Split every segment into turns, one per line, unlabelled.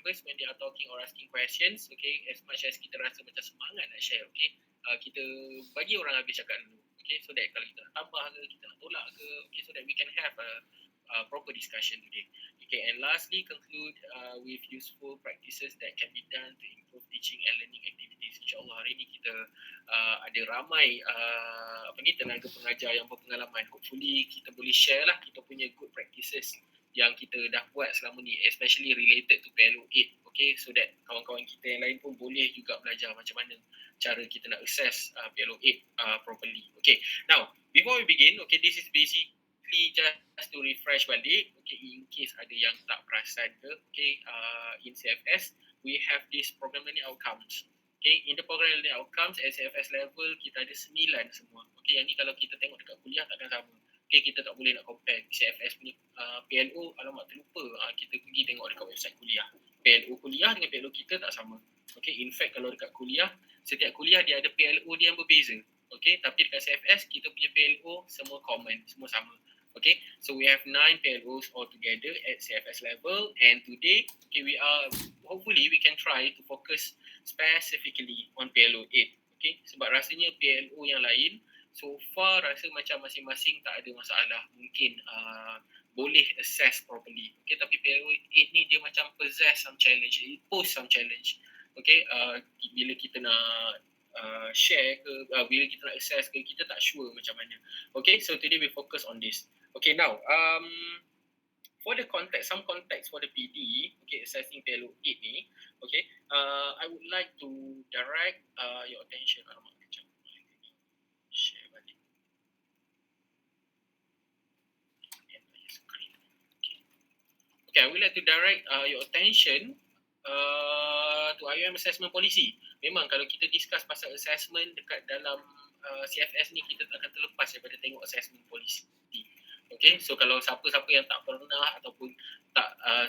members when they are talking or asking questions, okay, as much as kita rasa macam semangat nak share, okay, kita bagi orang habis cakap dulu, okay, so that kalau kita nak tambah ke, kita nak tolak ke, okay, so that we can have a proper discussion today. Okay, and lastly, conclude with useful practices that can be done to improve teaching and learning activities. InsyaAllah hari ni kita ada ramai tenaga pengajar yang berpengalaman. Hopefully kita boleh share lah kita punya good practices yang kita dah buat selama ni, especially related to PLO8. Okay, so that kawan-kawan kita yang lain pun boleh juga belajar macam mana cara kita nak assess PLO8 properly. Okay, now before we begin, okay, this is basically just to refresh balik, okay, in case ada yang tak perasan ke, okay, in CFS we have this program learning outcomes. Okay, in the program learning outcomes at CFS level kita ada 9 semua. Okay, yang ni kalau kita tengok dekat kuliah takkan sama. Okay, kita tak boleh nak compare CFS punya PLO, alamak terlupa, kita pergi tengok dekat website kuliah. PLO kuliah dengan PLO kita tak sama. Okay, in fact kalau dekat kuliah, setiap kuliah dia ada PLO dia yang berbeza. Okay, tapi dekat CFS kita punya PLO semua common, semua sama. Okay, so we have 9 PLOs altogether at CFS level, and today, okay, hopefully we can try to focus specifically on PLO8. Okay, sebab rasanya PLO yang lain so far rasa macam masing-masing tak ada masalah, mungkin boleh assess properly. Okay, tapi PLO8 ni dia macam possess some challenge, it pose some challenge. Okay, bila kita nak share ke, bila kita nak assess ke, kita tak sure macam mana. Okay, so today we focus on this. Okay, now for the context, some context for the PD, okay, assessing PLO8 ni, okay, I would like to direct your attention. Share balik. Okay, I would like to direct your attention to IUM assessment policy. Memang kalau kita discuss pasal assessment dekat dalam CFS ni, kita tak akan terlepas daripada tengok assessment policy. Okay, so kalau siapa-siapa yang tak pernah ataupun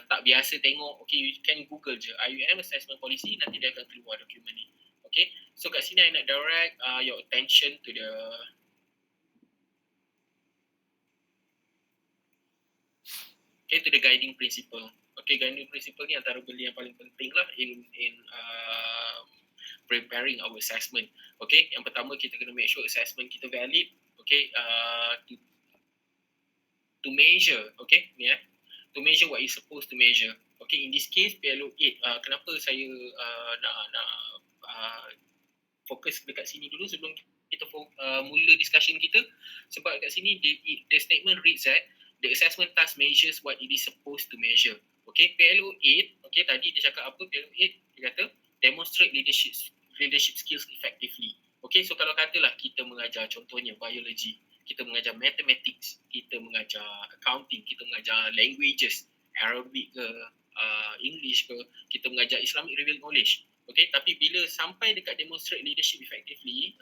tak biasa tengok, okay, you can Google je IUM assessment policy, nanti dia akan keluar dokumen ni. Okay, so kat sini I nak direct your attention to the guiding principle. Okay, guiding principle ni antara benda yang paling penting lah in preparing our assessment. Okay, yang pertama kita kena make sure assessment kita valid. Okay, to measure, okay, ni to measure what is supposed to measure. Okay, in this case PLO8, kenapa saya nak fokus dekat sini dulu sebelum kita mula discussion kita, sebab kat sini the statement reads that the assessment task measures what it is supposed to measure. Okay, PLO8, okay, tadi dia cakap apa? PLO8 dia kata demonstrate leadership skills effectively. Okay, so kalau katalah kita mengajar contohnya biology, kita mengajar mathematics, kita mengajar accounting, kita mengajar languages, Arabic ke, English ke, kita mengajar Islamic revealed knowledge. Okay, tapi bila sampai dekat demonstrate leadership effectively,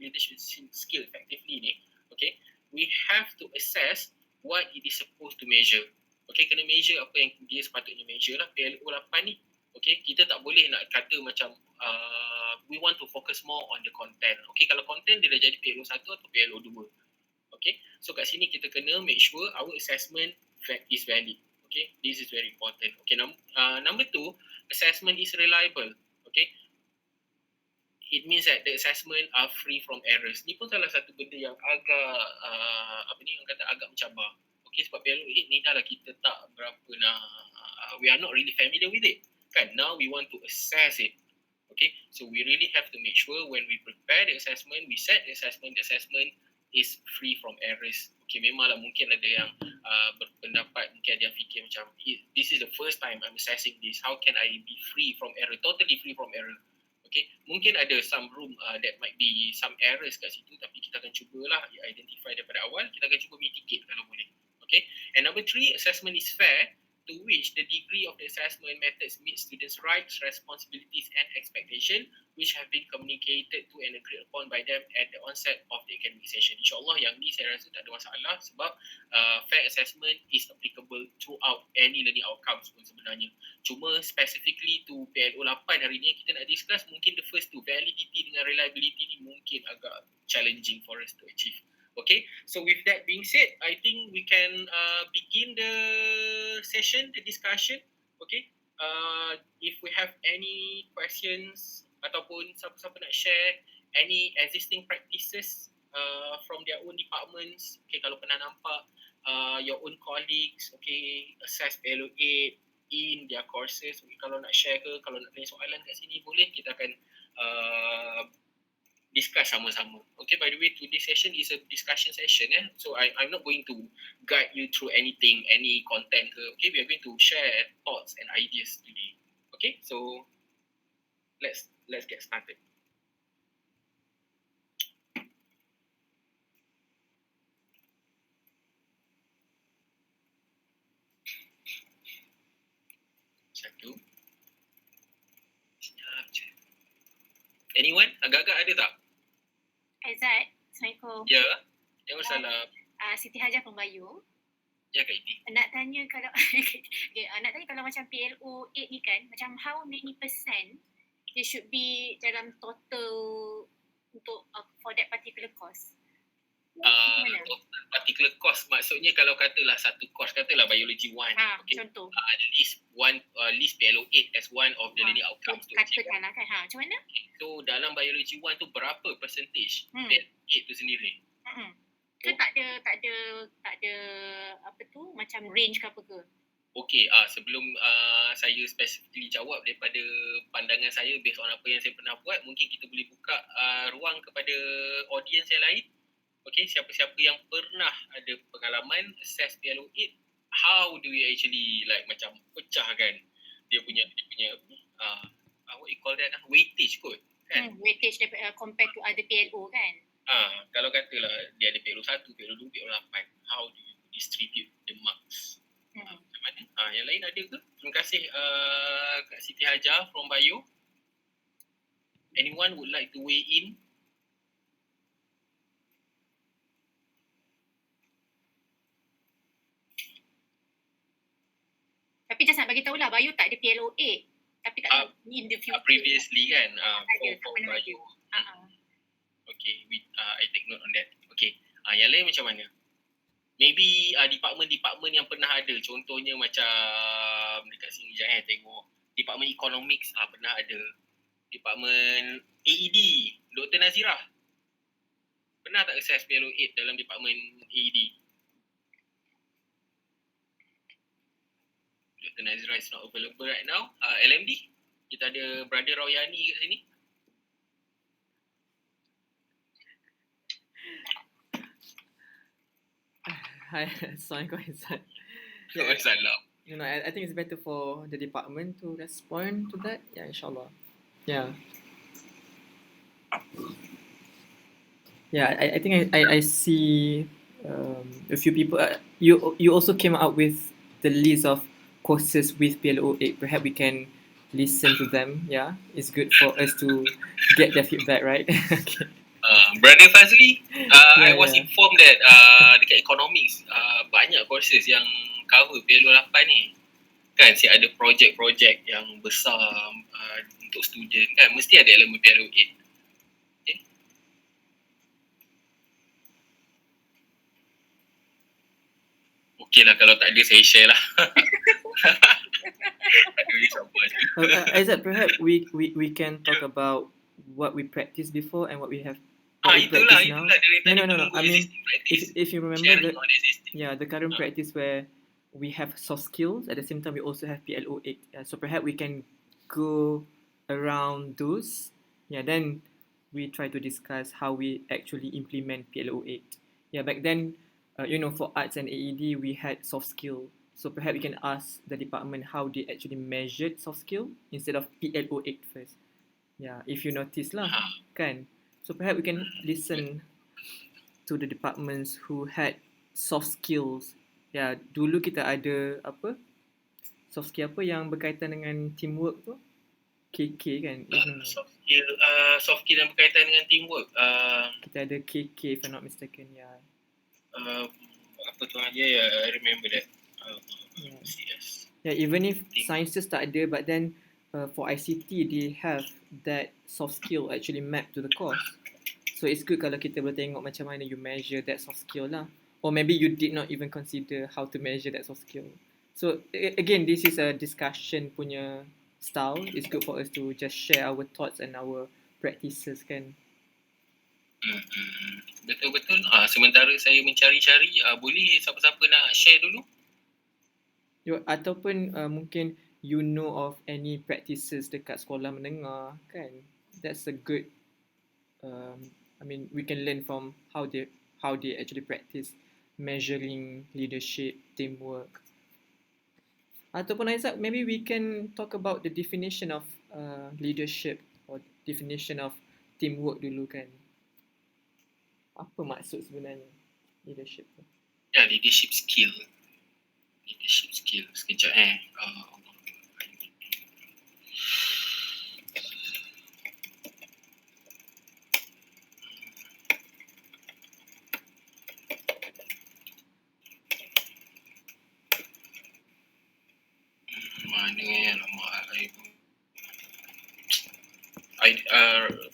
leadership skill effectively ni, okay, we have to assess what it is supposed to measure. Okay, kena measure apa yang dia sepatutnya measure lah. PLO8 ni, okay, kita tak boleh nak kata macam we want to focus more on the content. Okay, kalau content dia dah jadi PLO1 atau PLO2. Okay, so kat sini kita kena make sure our assessment is valid. Okay, this is very important. Okay, number 2, assessment is reliable. Okay, it means that the assessment are free from errors. Ni pun salah satu benda yang agak orang kata agak mencabar. Okay, sebab PLO8 ni dah lah kita tak berapa nak we are not really familiar with it. Kan, now we want to assess it. Okay, so we really have to make sure when we prepare the assessment, we set the assessment is free from errors. Okay, memanglah mungkin ada yang berpendapat, mungkin ada yang fikir macam this is the first time I'm assessing this, how can I be free from error, totally free from error. Okay, mungkin ada some room that might be some errors kat situ, tapi kita akan cubalah identify daripada awal, kita akan cuba mitigate kalau boleh. Okay, and number 3, assessment is fair, to which the degree of the assessment methods meet students' rights, responsibilities and expectation which have been communicated to and agreed upon by them at the onset of the academic session. InsyaAllah yang ni saya rasa tak ada masalah sebab fair assessment is applicable throughout any learning outcomes pun sebenarnya. Cuma specifically to PLO8 hari ni kita nak discuss, mungkin the first two, validity dengan reliability ni mungkin agak challenging for us to achieve. Okay, so with that being said, I think we can begin the session, the discussion. Okay, If we have any questions ataupun siapa-siapa nak share any existing practices from their own departments, okay, kalau pernah nampak your own colleagues, okay, assess PLO8 in their courses, okay, kalau nak share ke, kalau nak tanya soalan kat sini boleh, kita akan discuss sama-sama. Okay, by the way, today's session is a discussion session. So I'm not going to guide you through anything, any content. Okay, we are going to share thoughts and ideas today. Okay, so let's get started. Satu. Anyone? Agak-agak ada tak?
Aizat, Assalamualaikum.
Ya, jangan salah.
Siti Hajar Pembayu.
Ya, Kak Iti.
Nak tanya kalau nak tanya kalau macam PLO8 ni kan, macam how many percent it should be dalam total untuk for that particular course?
Particular course maksudnya kalau katalah satu course, katalah biology 1, okay,
contoh
list PLO8 as one of the learning outcomes tu.
Katakanlah kan, macam mana?
So dalam biology 1 tu berapa percentage PLO8 tu sendiri?
Ke tak ada apa tu macam range ke apa ke?
Okey, sebelum saya specifically jawab daripada pandangan saya based on apa yang saya pernah buat, mungkin kita boleh buka ruang kepada audience yang lain. Okay, siapa-siapa yang pernah ada pengalaman assess PLO8, how do we actually like macam pecahkan dia punya what you call that, weightage kot kan?
Weightage compared to other PLO kan?
Kalau katalah dia ada PLO1, PLO2, PLO8, how do you distribute the marks? Macam mana? Yang lain ada ke? Terima kasih Kak Siti Hajar from Bio. Anyone would like to weigh in?
Tapi just nak bagi tahu lah, Bayu tak ada PLO8. Tapi tak tahu in the future.
Previously kan, for Bayu. Okay, I take note on that. Okay, yang lain macam mana? Maybe department-department yang pernah ada. Contohnya macam dekat sini jangan tengok. Department Economics pernah ada. Department AED, Dr. Nazirah. Pernah tak assess PLO8 dalam department AED? Dr. Nazirah is not available right now. LMD, kita ada Brother Royani kat sini.
Hi, Assalamualaikum. I think it's better for the department to respond to that. Yeah, inshallah. Yeah. Yeah, I think I see a few people. You also came out with the list of courses with PLO8. Perhaps we can listen to them. Yeah, it's good for us to get their feedback, right? Okay.
Brother Fazli, I was informed that dekat economics banyak courses yang cover PLO8 ni. Kan ada projek-projek yang besar untuk student kan, mesti ada elemen PLO8. Okay. Okay lah, kalau tak ada saya share lah.
Aizat, perhaps we can talk about what we practiced before and what we have
itulah
now. No. I mean, if you remember the current practice where we have soft skills at the same time we also have PLO8. So perhaps we can go around those. Yeah, then we try to discuss how we actually implement PLO8. Yeah, back then, for arts and AED we had soft skill. So perhaps we can ask the department how they actually measured soft skill instead of PLO8 first. Yeah, if you notice lah, kan. So perhaps we can listen to the departments who had soft skills. Ya, dulu kita ada soft skill apa yang berkaitan dengan teamwork tu? KK kan?
Soft skill yang berkaitan dengan teamwork.
Kita ada KK if I'm not mistaken. Yeah.
Apa tu aja ya? I remember that.
Yes. Yeah, even if sciences tak ada, but then for ICT they have that soft skill actually mapped to the course. So it's good kalau kita boleh tengok macam mana you measure that soft skill lah. Or maybe you did not even consider how to measure that soft skill. So again, this is a discussion punya style. It's good for us to just share our thoughts and our practices kan.
Betul-betul. Sementara saya mencari-cari, boleh siapa-siapa nak share dulu?
Ataupun mungkin you know of any practices dekat sekolah menengah kan. That's a good I mean we can learn from how they actually practice measuring leadership, teamwork. Ataupun Aizat, maybe we can talk about the definition of leadership or definition of teamwork dulu kan. Apa maksud sebenarnya leadership tu?
Ya, leadership skill. Sekejap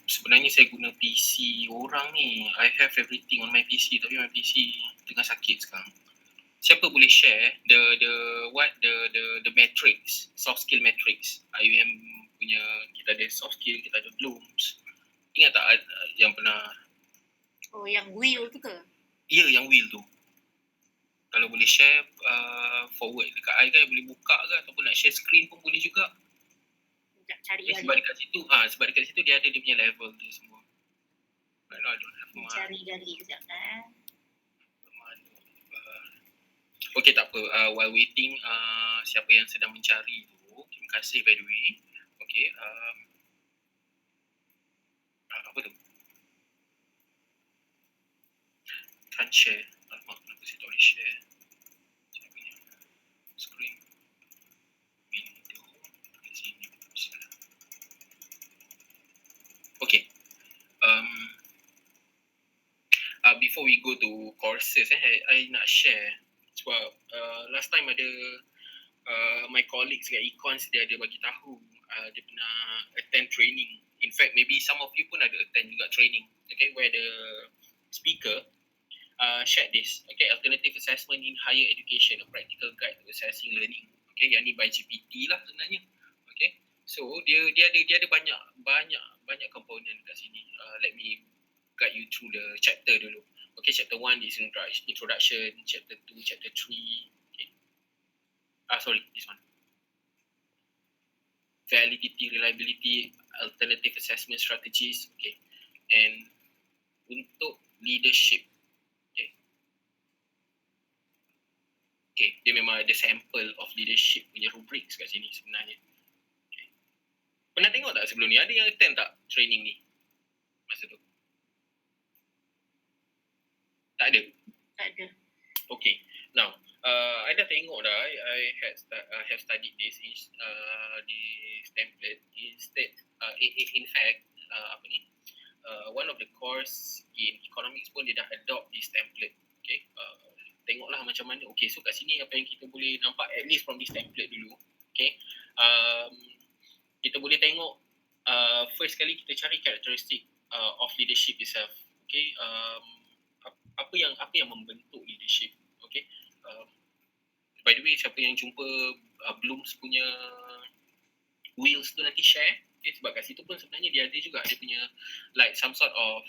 sebenarnya saya guna PC orang ni. I have everything on my PC, tapi my PC tengah sakit sekarang. Siapa boleh share the matrix, soft skill matrix? IUM punya, kita ada soft skill, kita ada blooms. Ingat tak yang pernah?
Oh, yang wheel tu ke?
Ya, yang wheel tu. Kalau boleh share forward dekat I kan, boleh buka ke ataupun nak share screen pun boleh juga.
Cari
sebab dekat situ sebab dekat situ dia ada dia punya level dia semua. I don't have
cari gali kejap kan.
Okay, tak apa. While waiting, siapa yang sedang mencari tu, terima kasih by the way. Okay, apa tu? Can't share. Alamak, kenapa saya tak boleh share? Saya punya screen. Window. Kat sini. Okay. Before we go to courses, I nak share. Sebab last time ada my colleagues kat Econs, dia ada bagi tahu dia pernah attend training. In fact, maybe some of you pun ada attend juga training. Okay, where the speaker shared this. Okay, alternative assessment in higher education, a practical guide to assessing learning. Okay, yang ni by GPT lah sebenarnya. Okay, so dia ada banyak komponen kat sini. Let me guide you through the chapter dulu. Okay, chapter 1 is introduction, chapter 2, chapter 3. Okay. Sorry, this one. Validity, reliability, alternative assessment strategies. Okay. And untuk leadership. Okay. Okay, dia memang ada sample of leadership punya rubrics kat sini sebenarnya. Okay. Pernah tengok tak sebelum ni? Ada yang attend tak training ni? Masa tu? Tak ada?
Tak ada.
Okay. Now, I dah tengok dah. I have studied this template. Instead, in fact, one of the course in economics pun dia dah adopt this template. Okay. Tengoklah macam mana. Okay, so kat sini apa yang kita boleh nampak at least from this template dulu. Okay. Kita boleh tengok first kali kita cari characteristic of leadership itself. Okay. Apa yang membentuk leadership. Okay. By the way, siapa yang jumpa Bloom's punya wheels tu nanti share. Okay, sebab kat situ pun sebenarnya dia ada juga dia punya like some sort of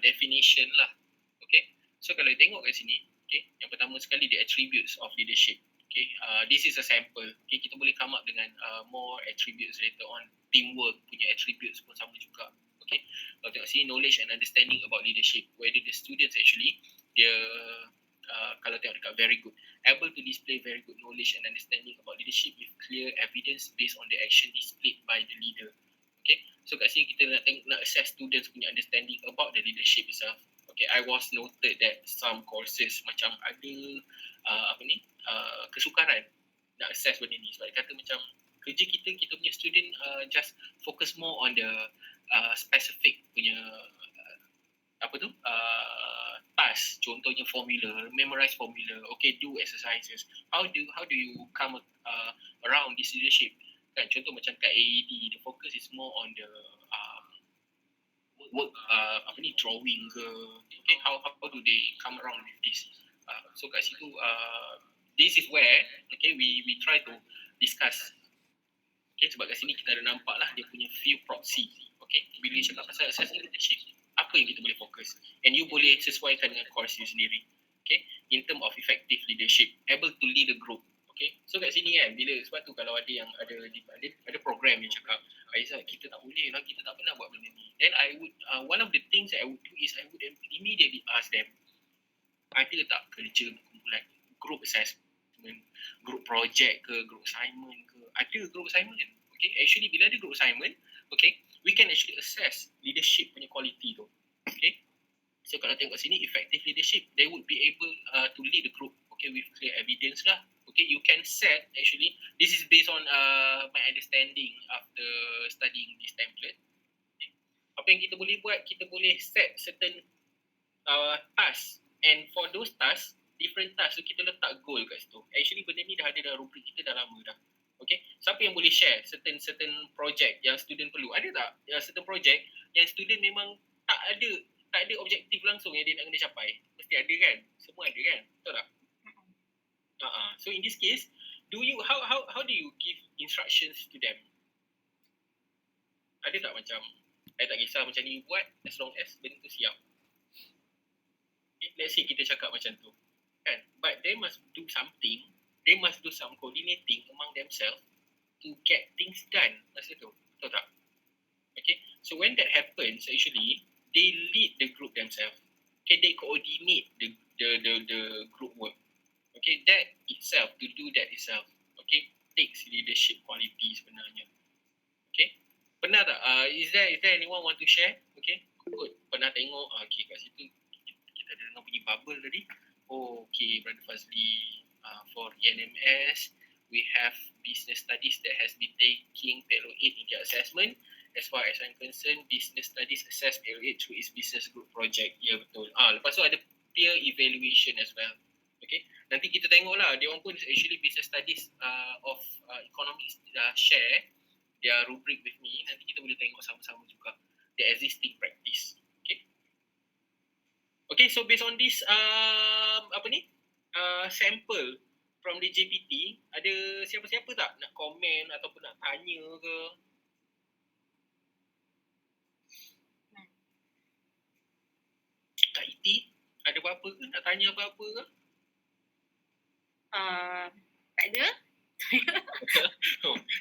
definition lah. Okay. So kalau tengok kat sini, okay, yang pertama sekali the attributes of leadership. Okay, this is a sample. Okay, kita boleh come up dengan more attributes later on. Teamwork punya attributes pun sama juga. Okay, kalau tengok sini knowledge and understanding about leadership, whether the students actually dia kalau tengok dekat very good, able to display very good knowledge and understanding about leadership with clear evidence based on the action displayed by the leader. Okay, so kat sini kita nak assess students punya understanding about the leadership itself. Okay, I was noted that some courses macam ada kesukaran nak assess benda ni. Sebab dia kata macam kerja kita punya student just focus more on the specific punya task, contohnya formula, memorize formula, okay, do exercises. How do you come around this leadership? Kan contoh macam kat AED, the focus is more on the work drawing ke, okay, how do they come around with this? So kat situ this is where we try to discuss. Sebab kat sini kita ada nampak lah dia punya few proxy. Bila cakap pasal assessment leadership, apa yang kita boleh fokus, and you boleh sesuaikan dengan course you sendiri. In term of effective leadership, able to lead a group. So kat sini kan, bila sebab tu kalau ada yang ada program yang cakap, Aizat, kita tak boleh lah, kita tak pernah buat benda ni. Then I would one of the things that I would do is I would immediately ask them, ada tak kerja berkumpulan, group assessment, group project ke, group assignment ke? Ada group assignment. Actually bila ada group assignment, we can actually assess leadership punya quality tu. So kalau tengok sini, effective leadership, they would be able to lead the group with clear evidence lah. You can set, actually, this is based on my understanding after studying this template. Apa yang kita boleh buat, kita boleh set certain tasks, and for those tasks, different tasks, so kita letak goal kat situ. Actually benda ni dah ada dalam rubrik kita dah lama dah. Siapa yang boleh share certain project yang student perlu? Ada tak certain project yang student memang tak ada objektif langsung yang dia nak kena capai? Mesti ada kan? Semua ada kan? Betul tak? So in this case, how do you give instructions to them? Ada tak macam, tak kisah macam ni buat, as long as benda tu siap. Let's say kita cakap macam tu, kan? But they must do something, they must do some coordinating among themselves to get things done masa tu. Betul tak? So when that happens, actually, they lead the group themselves. They coordinate the group work. That itself, to do that itself, takes leadership quality sebenarnya. Pernah tak? Is there anyone want to share? Good. Pernah tengok? Kat situ kita ada dengar bunyi bubble tadi. Brother Fazli, for ENMS, we have business studies that has been taking PLO8 in their assessment. As far as I'm concerned, business studies assess PLO8 through its business group project. Ya, betul. Lepas tu ada peer evaluation as well. Nanti kita tengoklah, dia orang pun actually business studies of economics share their rubric with me. Nanti kita boleh tengok sama-sama juga the existing practice. So based on this sample from the JPT, ada siapa-siapa tak nak komen ataupun nak tanya ke? Kak Iti, ada apa-apa ke? Nak tanya apa-apa ke?
Tak ada.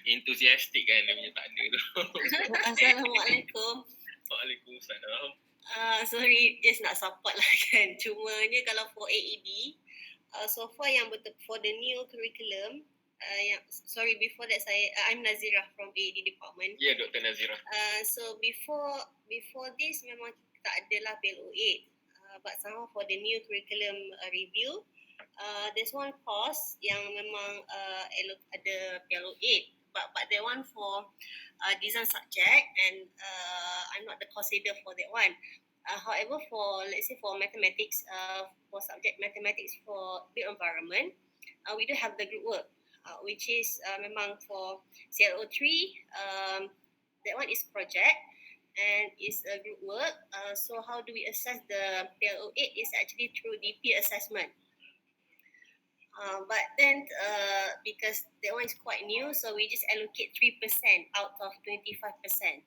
Enthusiastic kan dia punya tak ada tu.
Assalamualaikum.
Waalaikumsalam.
Sorry, just nak support lah kan. Cumanya kalau for AED, so far yang betul for the new curriculum, before that I'm Nazira from AED department.
Ya, Dr. Nazira.
So before this memang tak adalah PLO8. But somehow for the new curriculum review, there's one course yang memang ada PLO8, but that one for design subject, and I'm not the course leader for that one. However, for let's say for mathematics, for subject mathematics for built environment, we do have the group work, which is memang for CLO3. That one is project and is a group work. So how do we assess the PLO8 is actually through the peer assessment. But then because that one is quite new, so we just allocate 3% out of 25%.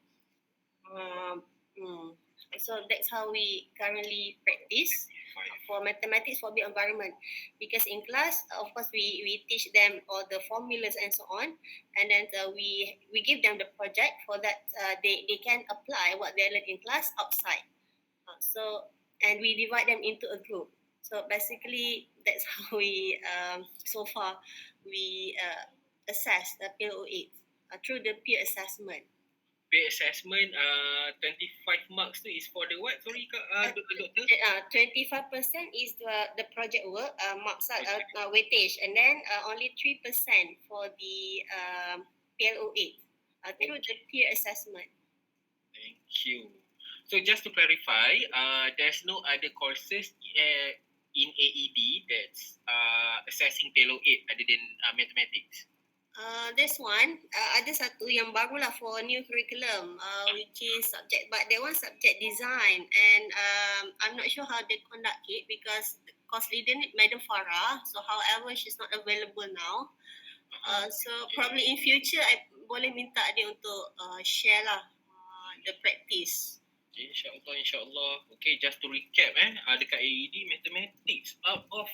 So that's how we currently practice for mathematics for the environment. Because in class, of course, we teach them all the formulas and so on, and then we give them the project for that they can apply what they learn in class outside. And we divide them into a group. So basically, that's how we so far we assess the PLO8 through the peer assessment.
Peer assessment, 25 marks tu is for the what? Sorry, Doctor?
25% is the project work, marks weightage, and then only 3% for the PLO8 through the peer assessment.
Thank you. So just to clarify, there's no other courses in AED that's assessing PLO8 other than mathematics?
There's one, ada satu yang barulah for new curriculum, which is subject, but that one subject design, and I'm not sure how they conduct it because course leader ni Madam Farah. So however she's not available now. So probably in future I boleh minta dia untuk share lah the practice.
Okay, insyaAllah. Okay, just to recap dekat AED mathematics out of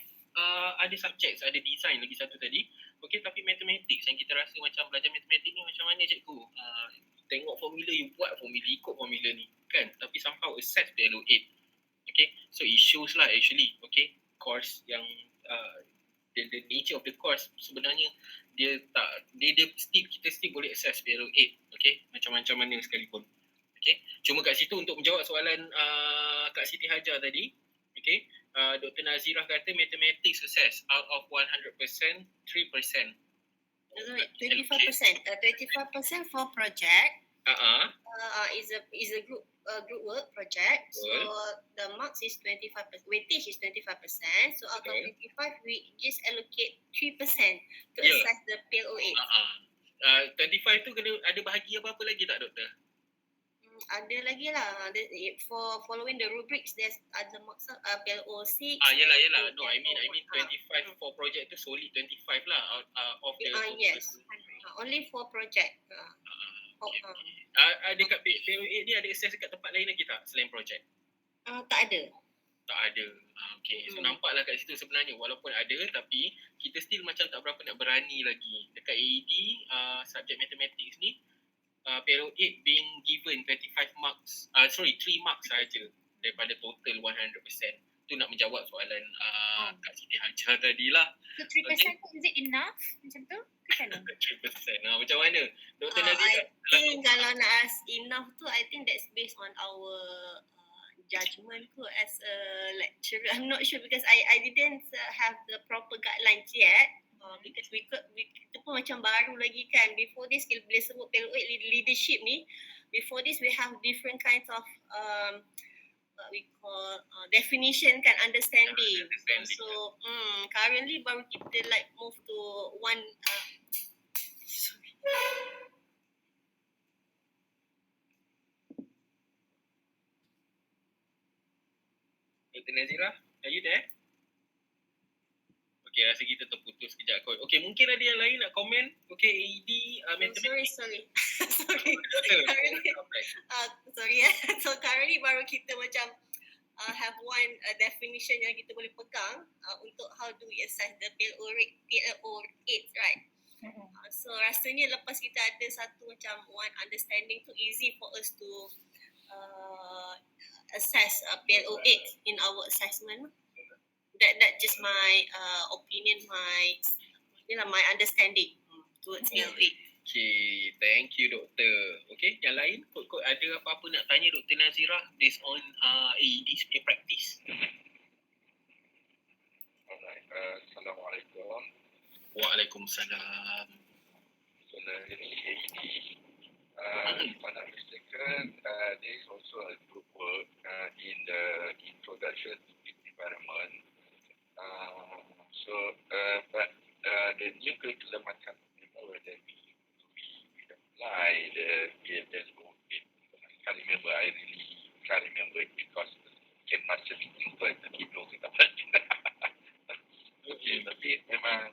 ada subjects, ada design lagi satu tadi. Okay, tapi mathematics yang kita rasa macam belajar matematik ni macam mana cikgu? Tengok formula, you buat formula, ikut formula ni kan, tapi somehow assess PLO8. Okay, so it shows lah actually, okay, course yang the nature of the course sebenarnya dia kita still boleh assess PLO8, okay, macam-macam mana sekalipun. Okay, cuma kat situ untuk menjawab soalan Kak Siti Hajar tadi, okay, Dr. Nazirah kata mathematics assess out of 100%, 3%.
25% for project. Is a group work project. So the marks is 25%. Weightage is 25%. So out of 25, we just allocate 3% to assess the PLO8.
25 tu kena ada bahagi apa-apa lagi tak, doktor?
Ada lagi lah. For following the rubrics, there's other marks PLO6.
Yelah. No, I mean 25 for project tu solely 25 lah of the.
Yes. Only for project.
Dekat PLO8 ni ada access dekat tempat lain lagi tak selain project?
Tak ada.
Tak ada. Okay. So nampaklah kat situ sebenarnya walaupun ada tapi kita still macam tak berapa nak berani lagi. Dekat AED subject mathematics ni PLO8 being given 25 marks, 3 marks saja daripada total 100%. Tu nak menjawab soalan Kak Siti Hajar tadi lah.
So 3% is it enough macam tu? Macam mana?
3%. Macam mana? Dr. Nazirah?
I think kalau nak ask enough tu, I think that's based on our judgement tu as a lecturer. I'm not sure because I didn't have the proper guidelines yet. Because kita pun macam baru lagi kan. Before this, kita boleh sebut PLO8 leadership ni. Before this, we have different kinds of what we call definition kan, understanding. So currently baru kita like move to one.
Dr. Nazirah, are you there? Okay, rasa kita terputus sekejap kot. Okay, mungkin ada yang lain nak komen? Okay, AED,
Sorry. Sorry. So currently baru kita macam have one definition yang kita boleh pegang untuk how do we assess the PLO8, right? So rasanya lepas kita ada satu macam one understanding tu easy for us to assess PLO8 in our assessment. That just my opinion, my understanding towards PLO8.
Okay, thank you doktor. Okay, yang lain kot ada apa-apa nak tanya Dr. Nazirah based on AED punya practice?
Alright, Assalamualaikum.
Waalaikumsalam.
So ini AED, if I'm not mistaken, there is also a group work in the introduction to built environment. But the new curriculum akan whether we apply the PLO8. I can't remember. I really can't remember it because it must have been simple to keep those in the past. Okay, tapi memang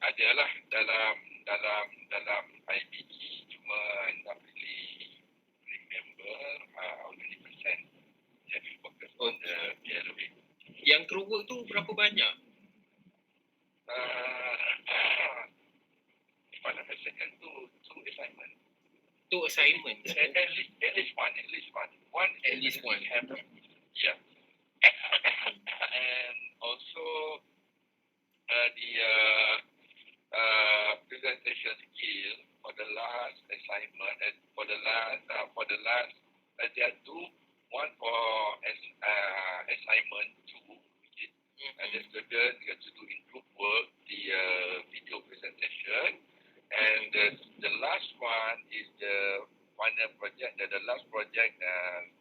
adalah dalam IPG, cuma not really remember how many percent that we focus on the PLO8.
Yang group work tu berapa banyak?
Pada second two assignment.
Two assignment.
At least one.
At least one.
Yeah. And also the presentation skill for the last assignment and for the last there are two. One for assignment 2, which is the student gets to do in group work the video presentation, and the last one is the final project. The last project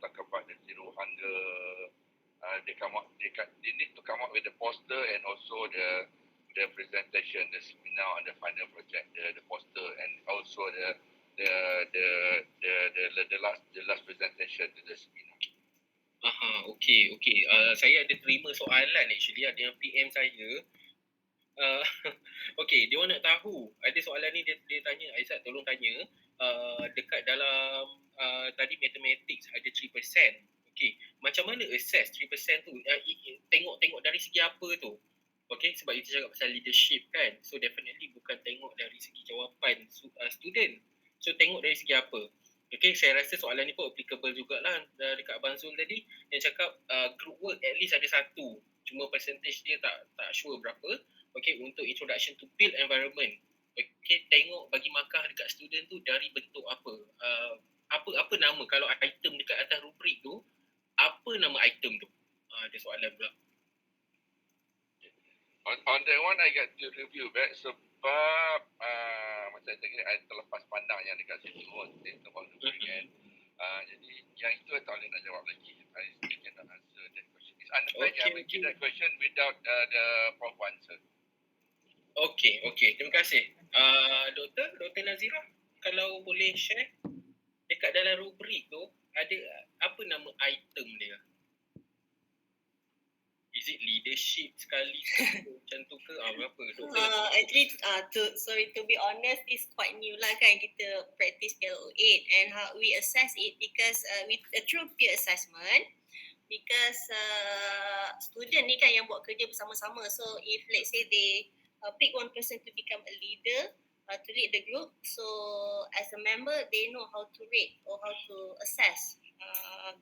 talk about the zero hunger. They need to come up with the poster and also the presentation, the seminar on the final project, the poster, and also the last presentation to the seminar.
Okay. Saya ada terima soalan actually, ada yang PM saya. Okay, dia orang nak tahu. Ada soalan ni dia tanya, Aizat tolong tanya. Dekat dalam tadi mathematics ada 3%. Okay, macam mana assess 3% tu? Tengok dari segi apa tu? Okay, sebab kita cakap pasal leadership kan. So definitely bukan tengok dari segi jawapan student. So tengok dari segi apa? Okay, saya rasa soalan ni pun applicable jugalah dekat Abang Zul tadi yang cakap group work at least ada satu. Cuma percentage dia tak sure berapa. Okay, untuk introduction to build environment. Okay, tengok bagi markah dekat student tu dari bentuk apa. Apa nama kalau item dekat atas rubrik tu, apa nama item tu? Ada soalan pula.
On that one, I got to review back sebab macam tadi I terlepas pandang yang dekat situ tentang rubrik kan. Jadi yang itu I tak boleh nak jawab lagi. I still cannot answer that question. It's unfair yang give that question without the proper answer.
Okay. Terima kasih. Dr. Nazira, kalau boleh share dekat dalam rubrik tu ada apa nama item dia? Is it leadership sekali macam tu ke? Berapa?
Actually, to be honest, it's quite new lah kan kita practice PLO8 and how we assess it because with a true peer assessment, because student ni kan yang buat kerja bersama-sama. So if let's say they pick one person to become a leader, to lead the group, so as a member they know how to rate or how to assess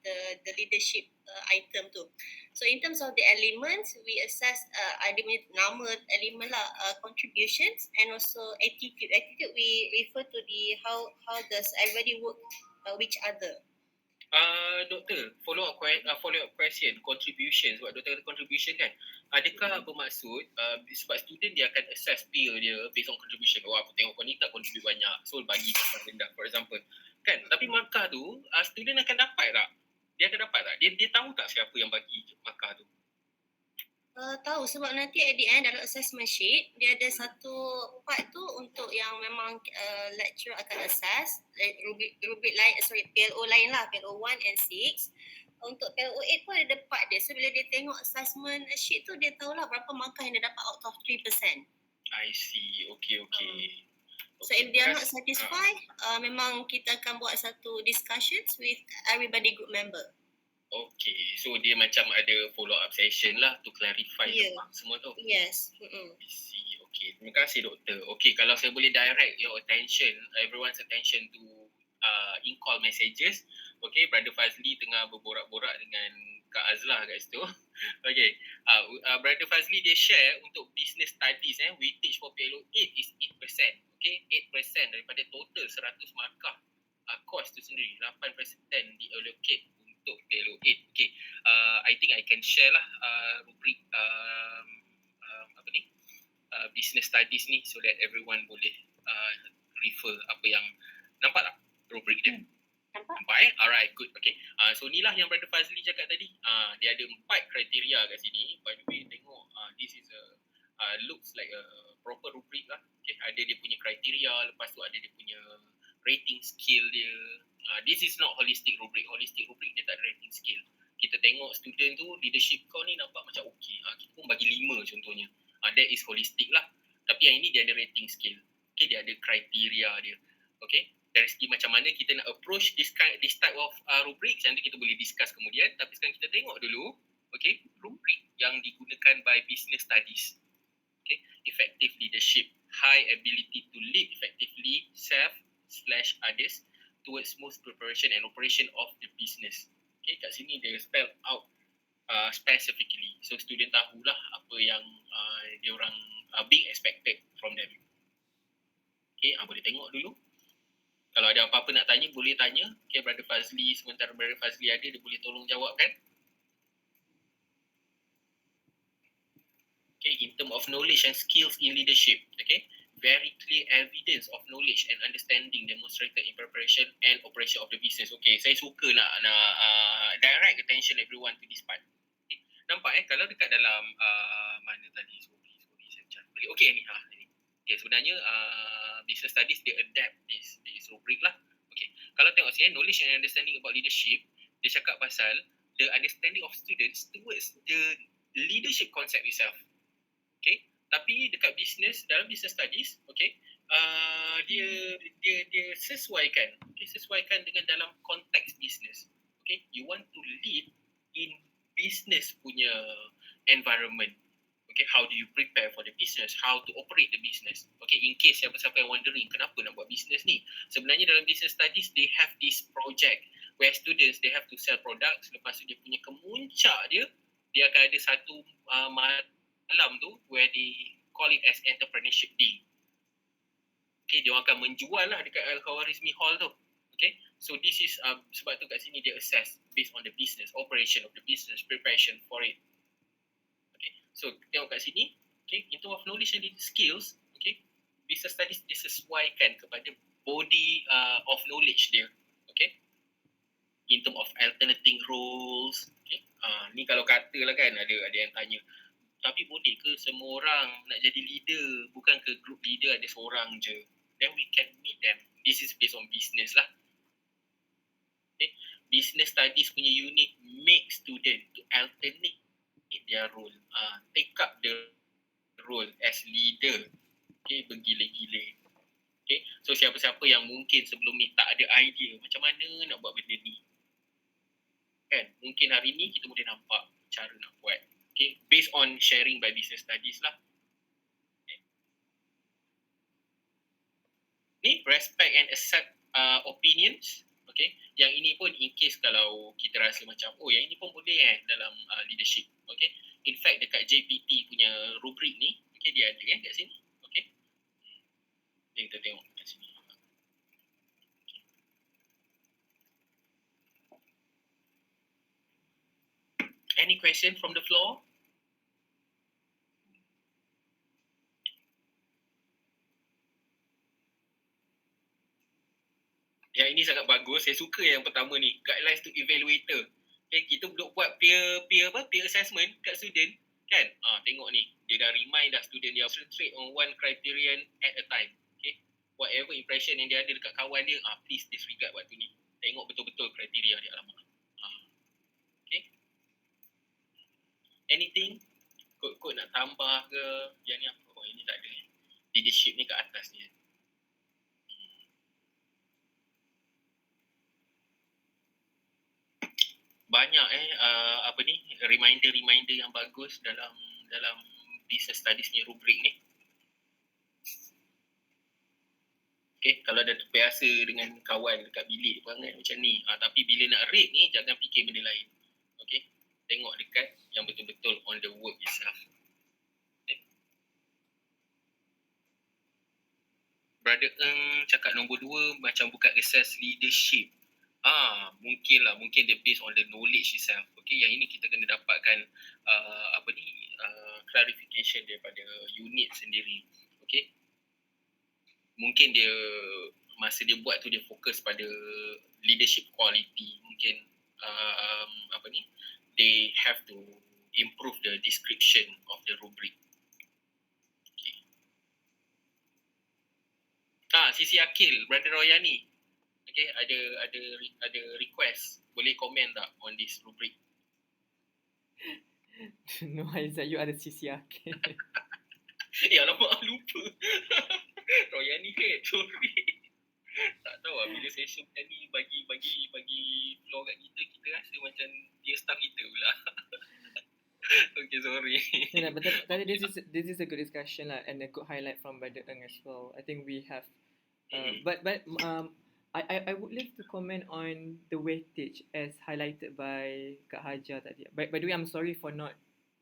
the leadership item tu. So in terms of the elements, we assess nama element lah, contributions and also attitude. Attitude we refer to the how does everybody work with each other.
Doktor, follow up question, contribution. Sebab doktor kata contribution kan, adakah bermaksud sebab student dia akan assess peer dia based on contribution. Aku tengok kau ni tak contribute banyak, so bagi markah rendah for example kan. Tapi markah tu student akan dapat tak? Dia akan dapat tak? Dia tahu tak siapa yang bagi markah tu?
Tahu sebab nanti at the end dalam assessment sheet dia ada satu part tu untuk yang memang lecturer akan assess rubrik lain, PLO lain lah, PLO1 and 6. Untuk PLO8 pun ada part dia. So bila dia tengok assessment sheet tu dia tahulah berapa markah yang dia dapat out of 3%.
I see. Okay.
So if they are not satisfied, memang kita akan buat satu discussions with everybody group member.
Okay, so dia macam ada follow up session lah to clarify semua tu.
Yes.
I see. Okay, terima kasih doktor. Okay, kalau saya boleh direct your attention, everyone's attention to in-call messages. Okay, Brother Fazli tengah berborak-borak dengan Kak Azlah kat situ. Okay, Brother Fazli dia share untuk business studies weightage for PLO8 is 8%. Okay, 8% daripada total 100 markah. Cost tu sendiri 8% diallocate untuk PLO8. Okay, I think I can share lah rubrik business studies ni so that everyone boleh refer apa yang nampak tak rubrik dia. Nampak alright, good. Okay, so ni lah yang Brother Fazli cakap tadi. Dia ada 4 kriteria kat sini. By the way, tengok this is a looks like a proper rubrik lah. Okay, ada dia punya kriteria, lepas tu ada dia punya rating skill dia. This is not holistic rubric. Holistic rubric dia tak ada rating skill. Kita tengok student tu, leadership kau ni nampak macam okey. Kita pun bagi 5 contohnya. That is holistic lah. Tapi yang ini dia ada rating skill. Okay, dia ada kriteria dia. Okay, dari segi macam mana kita nak approach this type of rubric, nanti kita boleh discuss kemudian. Tapi sekarang kita tengok dulu, okay, rubric yang digunakan by business studies. Okay, effective leadership, high ability to lead effectively self/others towards smooth preparation and operation of the business. Okay, kat sini dia spell out specifically. So student tahulah apa yang dia orang being expected from them. Okay, boleh tengok dulu. Kalau ada apa-apa nak tanya, boleh tanya. Okay, Brother Fazli, sementara Brother Fazli ada, dia boleh tolong jawab kan? Okay, in term of knowledge and skills in leadership. Okay, very clear evidence of knowledge and understanding demonstrated in preparation and operation of the business. Okay, saya suka nak direct attention everyone to this part. Okay, nampak kalau dekat dalam mana tadi? Sorry, saya cari. Okay, ni. Okay, sebenarnya business studies dia adapt this rubric lah. Okay, kalau tengok sini knowledge and understanding about leadership, dia cakap pasal the understanding of students towards the leadership concept itself. Okay, tapi dekat business, dalam business studies, okay, dia sesuaikan, okay, sesuaikan dengan dalam konteks business. Okay, you want to lead in business punya environment. Okay, how do you prepare for the business? How to operate the business? Okay, in case siapa-siapa yang wondering kenapa nak buat business ni, sebenarnya dalam business studies they have this project where students they have to sell products. Lepas tu dia punya kemuncak dia akan ada satu malam tu where they call it as entrepreneurship day. Okay, dia akan menjual lah dekat Al-Khawarizmi Hall tu. Okay, so this is sebab tu kat sini dia assess based on the business, operation of the business, preparation for it. So, tengok kat sini, okay, in terms of knowledge and skills, okay, business studies disesuaikan kepada body of knowledge dia, okay, in terms of alternating roles, okay. Ni kalau kata lah kan, ada yang tanya, tapi boleh ke semua orang nak jadi leader, bukan ke group leader ada seorang je, then we can meet them. This is based on business lah. Okay. Business studies punya unit make student to alternate their role, take up the role as leader, okay, bergila-gila. Okay, so siapa-siapa yang mungkin sebelum ni tak ada idea macam mana nak buat benda ni, kan, mungkin hari ni kita boleh nampak cara nak buat, okay, based on sharing by business studies lah. Okay. Ni respect and accept opinions. Okay, yang ini pun in case kalau kita rasa macam yang ini pun boleh dalam leadership. Okay, in fact dekat JPT punya rubrik ni, okay, dia ada kan kat sini. Okay, kita tengok kat sini. Okay. Any question from the floor? Yang ini sangat bagus. Saya suka yang pertama ni, guidelines to evaluator. Okay, kita duduk buat peer assessment kat student, kan? Tengok ni, dia dah remind dah student dia concentrate on one criterion at a time. Okay, whatever impression yang dia ada dekat kawan dia, please disregard waktu ni. Tengok betul-betul kriteria dia. Alamak. Okay. Anything? Kod nak tambah ke? Yang ni apa? Ini tak ada. Leadership ni kat atas ni. Banyak reminder yang bagus dalam business studies ni, rubrik ni. Okay, kalau dah terbiasa dengan kawan dekat bilik perangai macam ni, tapi bila nak rate ni jangan fikir benda lain. Okay, tengok dekat yang betul-betul on the work itself. Okay. Brother cakap nombor 2 macam bukan assess leadership. Mungkin dia based on the knowledge itself. Okay, yang ini kita kena dapatkan clarification daripada unit sendiri. Okay, mungkin dia masa dia buat tu dia fokus pada leadership quality. Mungkin they have to improve the description of the rubric. Okay. Sisi Akil, Brother Royani. Okay, ada request. Boleh komen tak on this rubric?
No, Aizat, you ada sisi Akil.
Alamak, lupa. Royani head, sorry. Tak tahu lah, bila session ni bagi floor kat kita rasa macam dia staff kita pula. Okay, sorry.
Yeah, but this is a good discussion lah, and a good highlight from Brother Ng as well. I think we have, but I would like to comment on the weightage as highlighted by Kak Hajar tadi. By the way, I'm sorry for not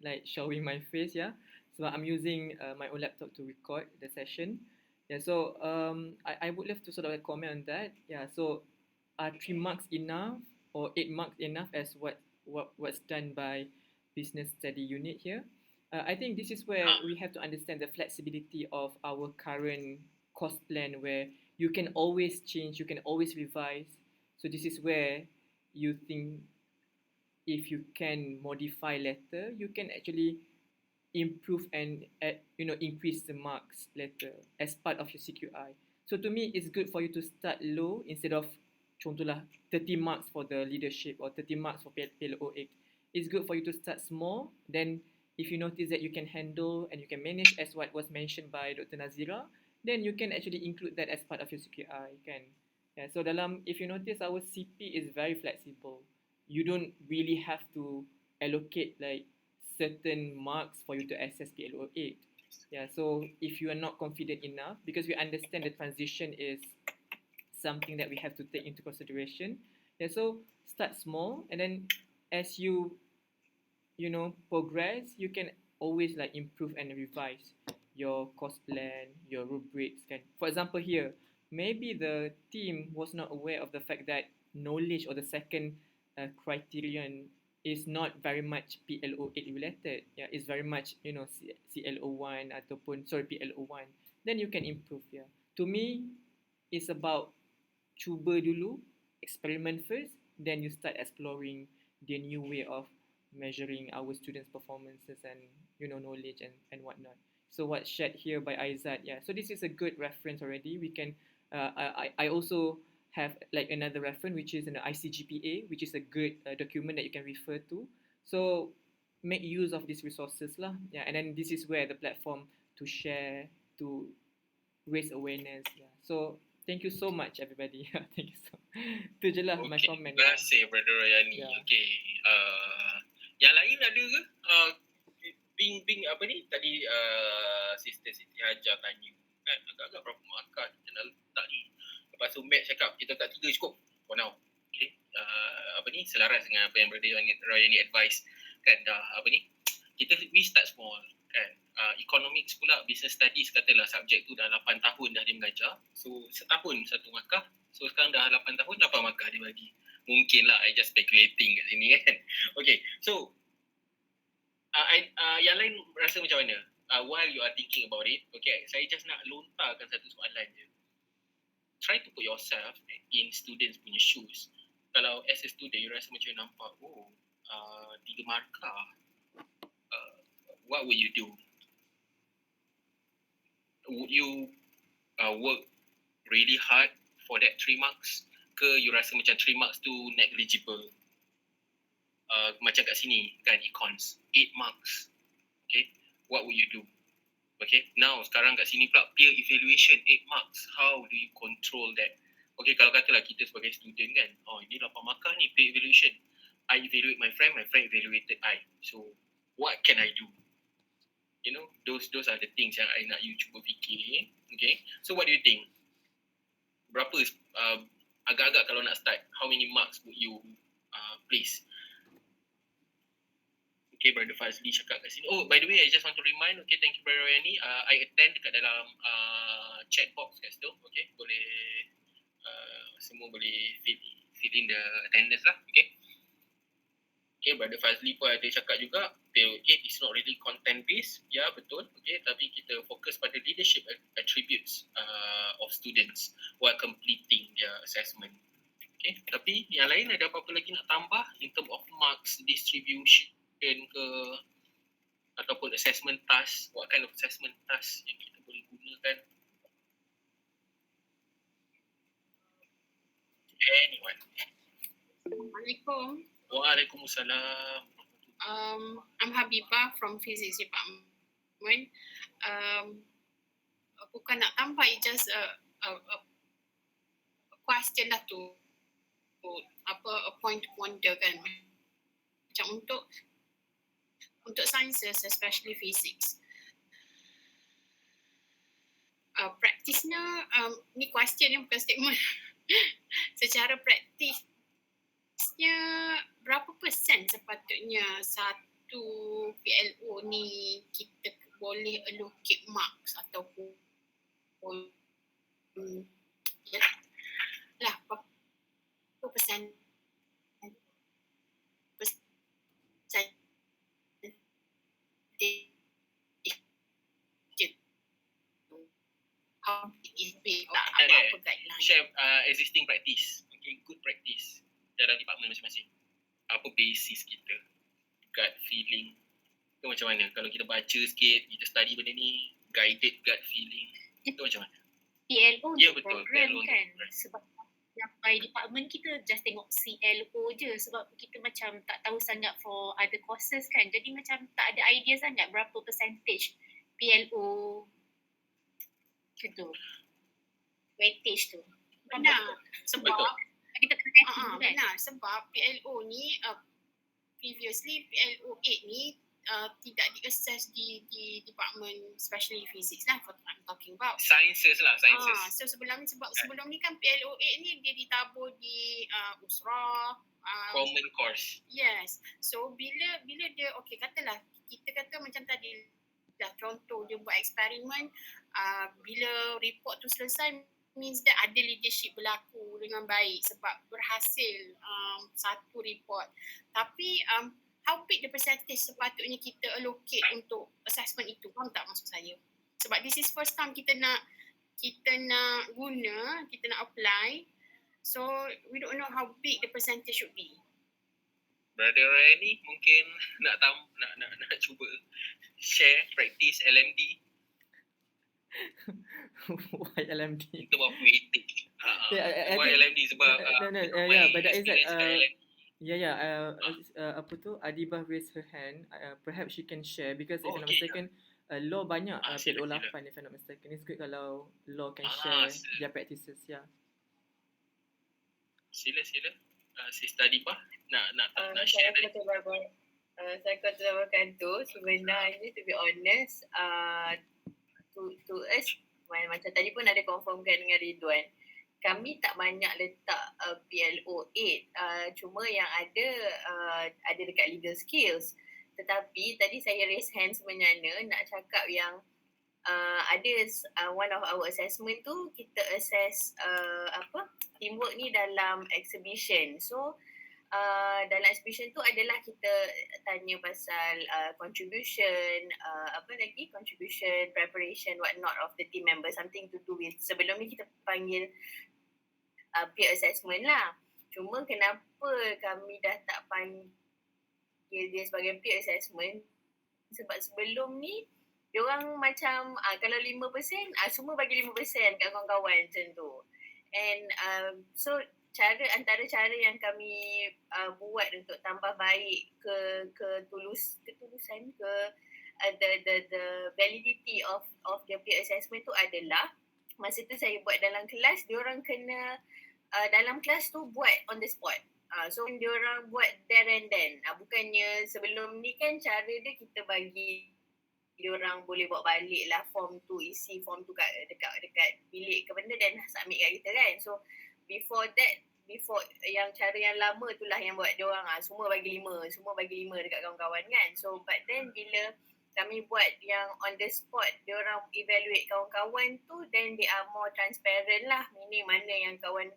like showing my face, yeah. So I'm using my own laptop to record the session. Yeah, so I would love to sort of comment on that. Yeah, so are 3 marks enough or 8 marks enough as what's done by business study unit here? I think this is where we have to understand the flexibility of our current course plan, where you can always change, you can always revise. So this is where you think if you can modify later, you can actually improve and increase the marks later as part of your CQI. So to me, it's good for you to start low instead of contohlah 30 marks for the leadership or 30 marks for PLO8. It's good for you to start small. Then if you notice that you can handle and you can manage as what was mentioned by Dr. Nazira, then you can actually include that as part of your CQI, kan? Yeah, so if you notice, our CP is very flexible. You don't really have to allocate like certain marks for you to access PLO8. Yeah, so if you are not confident enough, because we understand the transition is something that we have to take into consideration. Yeah, so start small, and then as you progress, you can always like improve and revise your course plan, your rubrics. Can, for example, here maybe the team was not aware of the fact that knowledge or the second criterion is not very much PLO8 related. Yeah, it's very much CLO1 ataupun PLO1. Then you can improve. Yeah, to me, it's about cuba dulu, experiment first, then you start exploring the new way of measuring our students' performances and knowledge and whatnot. So what's shared here by Aizat, yeah. So this is a good reference already. We can I also have like another reference which is an ICGPA, which is a good document that you can refer to. So make use of these resources lah. Yeah, and then this is where the platform to share, to raise awareness. Yeah. So thank you so much everybody. Thank you so. Itu je lah my comment.
Terima kasih Brother Rayani.
Yeah.
Okay. Yang lain ada ke? Bing apa ni tadi Sister Siti Hajar tanya kan agak-agak berapa markah kita nak letak ni. Lepas tu Matt cakap kita tak 3 cukup for now. Okay. Apa ni selaras dengan apa yang Brother Rayani advise kan dah apa ni we start small kan. Economics pula business studies katalah subjek tu dah 8 tahun dah dia mengajar. So setahun 1 markah. So sekarang dah 8 tahun 8 markah dia bagi. Mungkin lah I just speculating kat sini kan. Okay. So yang lain rasa macam mana? While you are thinking about it, okay, saya just nak lontarkan satu soalan je. Try to put yourself in students punya shoes. Kalau as a student, you rasa macam nampak, 3 markah. What would you do? Would you work really hard for that 3 marks? Ke you rasa macam 3 marks tu negligible? Macam kat sini kan econs 8 marks. Okay, what would you do? Okay, now sekarang kat sini pula peer evaluation 8 marks. How do you control that? Okay, kalau katalah kita sebagai student kan, ini 8 markah ni peer evaluation. I evaluate my friend evaluated I. So what can I do? You know, those are the things yang I nak you cuba fikir. Okay, so what do you think? Berapa agak-agak kalau nak start, how many marks would you place? Okay, Brother Fazli cakap kat sini. Oh, by the way, I just want to remind, okay, thank you Brother Rayani. I attend dekat dalam chat box kat situ. Okay, boleh semua boleh fill in the attendance lah. Okay. Okay, Brother Fazli pun ada cakap juga PLO8 is not really content based. Ya, betul. Okay, tapi kita fokus pada leadership attributes of students while completing their assessment. Okay, tapi yang lain ada apa-apa lagi nak tambah in term of marks distribution ke ataupun assessment task? What kind of assessment task yang kita boleh gunakan? Anyone?
Assalamualaikum.
Waalaikumsalam.
I'm Habibah from Physics Department. Bukan nak tambah, it's just a question lah tu. A point to ponder kan. Macam untuk sciences, especially physics. Praktisnya, ni question yang bukan statement. Secara praktis, berapa persen sepatutnya satu PLO ni kita boleh allocate marks ataupun lah berapa persen apa guideline
share existing practice, okay, good practice dalam department masing-masing. Apa basis kita? Gut feeling. Itu macam mana? Kalau kita baca sikit, kita study benda ni, guided gut feeling. Itu macam mana?
PLO
Ya,
untuk
betul.
program
PLO
kan.
untuk program.
Sebab yang by department kita just tengok CLO je sebab kita macam tak tahu sangat for other courses kan. Jadi macam tak ada idea sangat berapa percentage PLO gitu. Weightage tu.
Benar. Sebab
kita kena kan.
benar sebab PLO ni previously PLO8 ni tidak di-assess di department especially physics lah what I'm talking about.
Sciences.
So sebelum ni kan PLO8 ni dia ditabur di USRA.
Common course.
Yes. So bila dia katalah kita kata macam tadi dah contoh dia buat eksperimen bila report tu selesai means that ada leadership berlaku dengan baik sebab berhasil satu report. Tapi how big the percentage sepatutnya kita allocate untuk assessment itu? Faham tak maksud saya? Sebab this is first time kita nak guna, kita nak apply. So we don't know how big the percentage should be.
Brother Rani mungkin nak cuba share practice LMD.
Why LMD?
Itu buat weightage. Why LMD sebab
but that is apa tu, Adibah raised her hand. Perhaps she can share because if I'm not mistaken, law banyak PLO8 if I'm not mistaken. It's good kalau law can share their practices.
Sila. Sister Adibah nak share tadi.
Saya kata tambahkan tu sebenarnya to be honest to us macam tadi pun ada confirmkan dengan Ridwan, kami tak banyak letak PLO8, cuma yang ada dekat legal skills. Tetapi tadi saya raise hand sebenarnya nak cakap yang ada one of our assessment tu kita assess teamwork ni dalam exhibition. So dalam exhibition tu adalah kita tanya pasal contribution, contribution, preparation, what not of the team members, something to do with, sebelum ni kita panggil peer assessment lah. Cuma kenapa kami dah tak panggil dia sebagai peer assessment, sebab sebelum ni diorang macam kalau 5%, semua bagi 5% kat kawan-kawan macam tu. And so antara cara yang kami buat untuk tambah baik ketulusan the validity of the peer assessment tu adalah masa tu saya buat dalam kelas, diorang kena dalam kelas tu buat on the spot. So diorang buat there and then. Bukannya sebelum ni kan cara dia kita bagi diorang boleh bawa balik lah form tu, isi form tu dekat bilik ke benda dan submit kat kita kan. So before yang cara yang lama tu lah yang buat diorang semua bagi 5 dekat kawan-kawan kan. So but then bila kami buat yang on the spot, diorang evaluate kawan-kawan tu, then they are more transparent lah, meaning mana yang kawan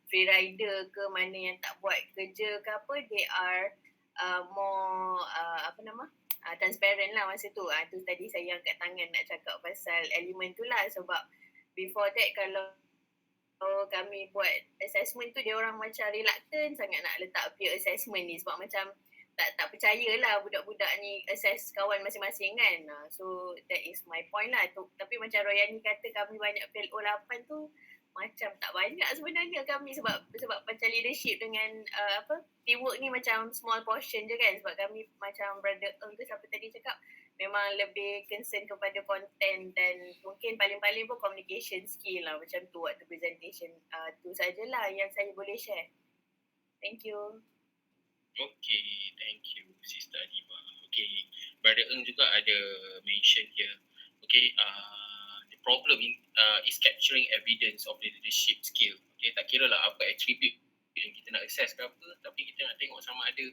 free rider ke, mana yang tak buat kerja ke apa, they are more transparent lah masa tu. Tu tadi saya angkat tangan nak cakap pasal elemen tu lah, sebab before that kalau kami buat assessment tu, dia orang macam reluctant sangat nak letak peer assessment ni sebab macam tak percayalah budak-budak ni assess kawan masing-masing kan. So that is my point lah. Tapi macam Royani kata kami banyak PLO8 tu, macam tak banyak sebenarnya kami sebab macam leadership dengan teamwork ni macam small portion je kan, sebab kami macam brother ke siapa tadi cakap memang lebih concern kepada content dan mungkin paling-paling pun communication skill lah macam tu waktu presentation. Tu sajalah yang saya boleh share. Thank you.
Okay, thank you Sister Adibah. Okay, Brother Eng juga ada mention here. Okay, the problem is capturing evidence of the leadership skill. Okay, tak kira lah apa attribute yang kita nak assess ke apa, tapi kita nak tengok sama ada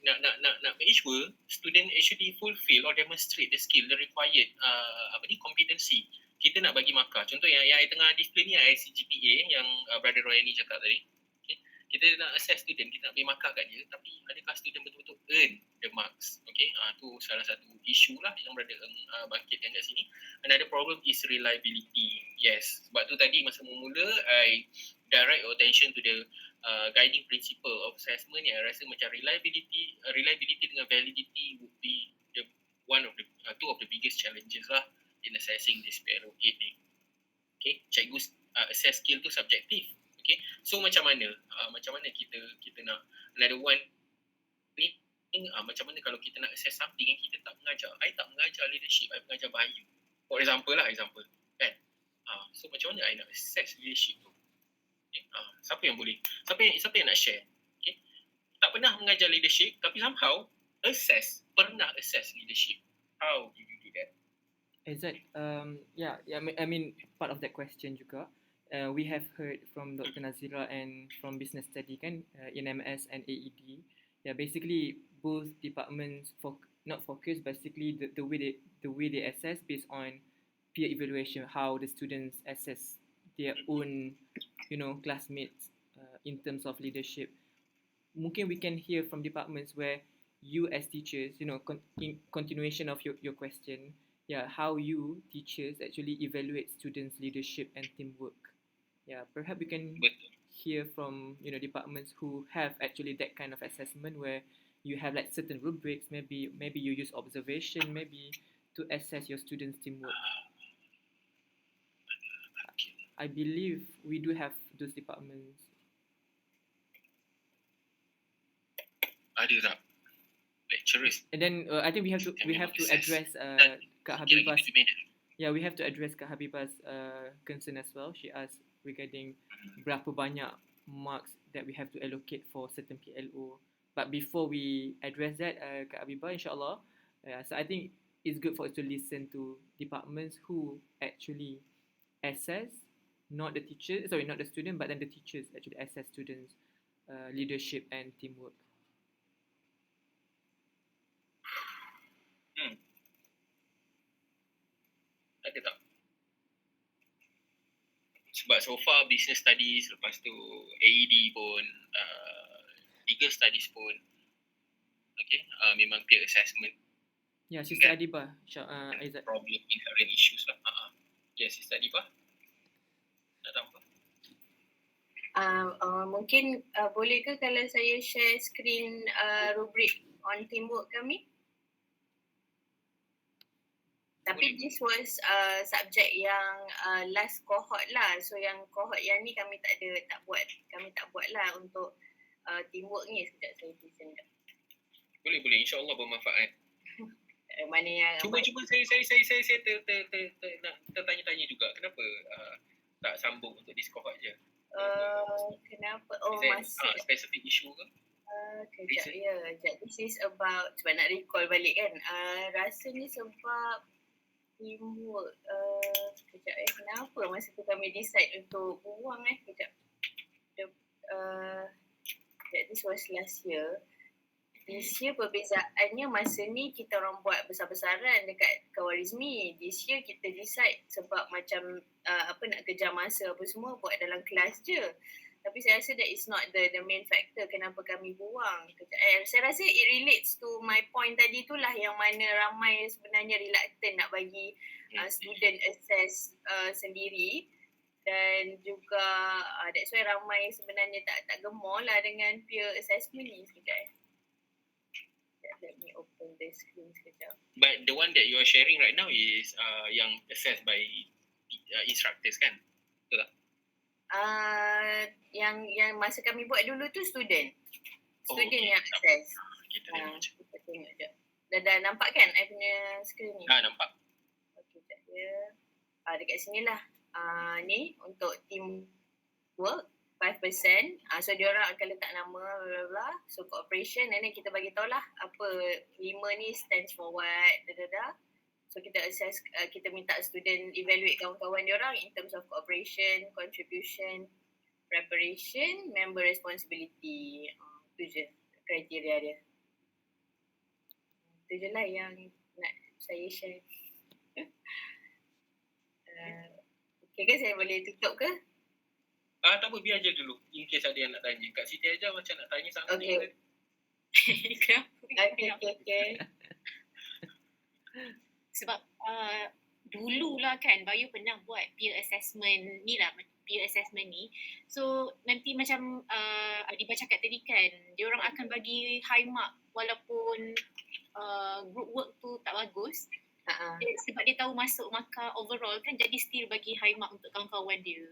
nak make sure student actually fulfill or demonstrate the skill, the required competency. Kita nak bagi markah. Contoh yang tengah display ni ICGPA yang Brother Royani cakap tadi. Okay, kita nak assess student, kita nak bagi markah kat dia, tapi adakah student betul-betul earn the marks? Okay, tu salah satu isu lah yang Brother bangkitkan kat sini. Another problem is reliability. Yes, sebab tu tadi masa mula I direct your attention to the guiding principle of assessment ni. I rasa macam reliability dengan validity would be two of the biggest challenges lah in assessing this PLO8 ni. Okay, cikgu assess skill tu subjektif. Okay, so macam mana kita nak another one ni, macam mana kalau kita nak assess something yang kita tak mengajar. I tak mengajar leadership, I mengajar Bayu. For example kan. So macam mana I nak assess leadership tu? Okay. Siapa yang boleh? Siapa yang nak share? Okay. Tak pernah mengajar leadership tapi somehow pernah assess leadership. How do you do that?
Exact. Yeah. I mean, part of that question juga. We have heard from Dr. Nazira and from business study kan, in MS and AED. Yeah, basically both departments not focus. Basically, the way they assess based on peer evaluation, how the students assess their own, classmates in terms of leadership. Mungkin we can hear from departments where you as teachers, in continuation of your question, how you teachers actually evaluate students' leadership and teamwork. Yeah, perhaps we can hear from departments who have actually that kind of assessment where you have like certain rubrics. Maybe you use observation, maybe to assess your students' teamwork. I believe we do have those departments.
Ada tak lecturers?
And then I think we have to address Kak Habibah's. Yeah, we have to address Kak Habibah's concern as well. She asked regarding berapa banyak marks that we have to allocate for certain PLO. But before we address that, Kak Habibah, insyaAllah, so I think it's good for us to listen to departments who actually assess, not the student, but then the teachers actually assess students' leadership and teamwork.
Ada tak? Sebab so far business studies, lepas tu AED pun, legal studies pun, memang peer assessment.
Yeah, Sister Adibah, Aizat.
Problem inherent issues lah. Yes, Sister Adibah. Nak tambah?
Mungkin boleh ke kalau saya share screen rubrik on teamwork kami? Tapi this was subjek yang last cohort lah. So yang cohort yang ni kami tak buat lah untuk teamwork ni. Sekejap saya tulisan sekejap.
Boleh. InsyaAllah bermanfaat.
Mana yang
Cuba saya nak tertanya-tanya juga. Kenapa tak sambung untuk this cohort je?
Kenapa?
Specific issue ke?
Kejap. This is about, sebab nak recall balik kan. Rasanya sebab teamwork. Kejap kenapa masa tu kami decide untuk buang kejap. This was last year. This year perbezaannya masa ni kita orang buat besar-besaran dekat Kawarizmi. This year kita decide sebab macam nak kejar masa apa semua buat dalam kelas je. Tapi saya rasa that is not the main factor kenapa kami buang. Saya rasa it relates to my point tadi tu lah, yang mana ramai sebenarnya reluctant nak bagi student assess sendiri. Dan juga that's why ramai sebenarnya tak gemar lah dengan peer assessment ni sekejap. Let me open the screen sekejap.
But the one that you are sharing right now is yang assessed by instructors kan? Betul tak?
Yang masa kami buat dulu tu student yang access.
Kita tengok je.
Dah nampak kan I punya screen ni?
Nampak.
Okay, sekejap dia. Dekat sini lah. Ni untuk team work 5%. So diorang akan letak nama bla bla. So cooperation, and then kita bagi tahu lah apa 5 ni stands for what. So kita assess, kita minta student evaluate kawan-kawan diorang in terms of cooperation, contribution, preparation, member responsibility. Itu je kriteria dia. Itu je lah yang nak saya share. Okay ke, saya boleh tutup ke?
Tak apa, biar je dulu. In case ada yang nak tanya. Kak Siti aja macam nak tanya something.
Okay.
Sebab dululah kan Bayu pernah buat peer assessment ni. So nanti macam Adibah cakap tadi kan, diorang akan bagi high mark walaupun group work tu tak bagus. Sebab dia tahu masuk markah overall kan, jadi still bagi high mark untuk kawan-kawan dia.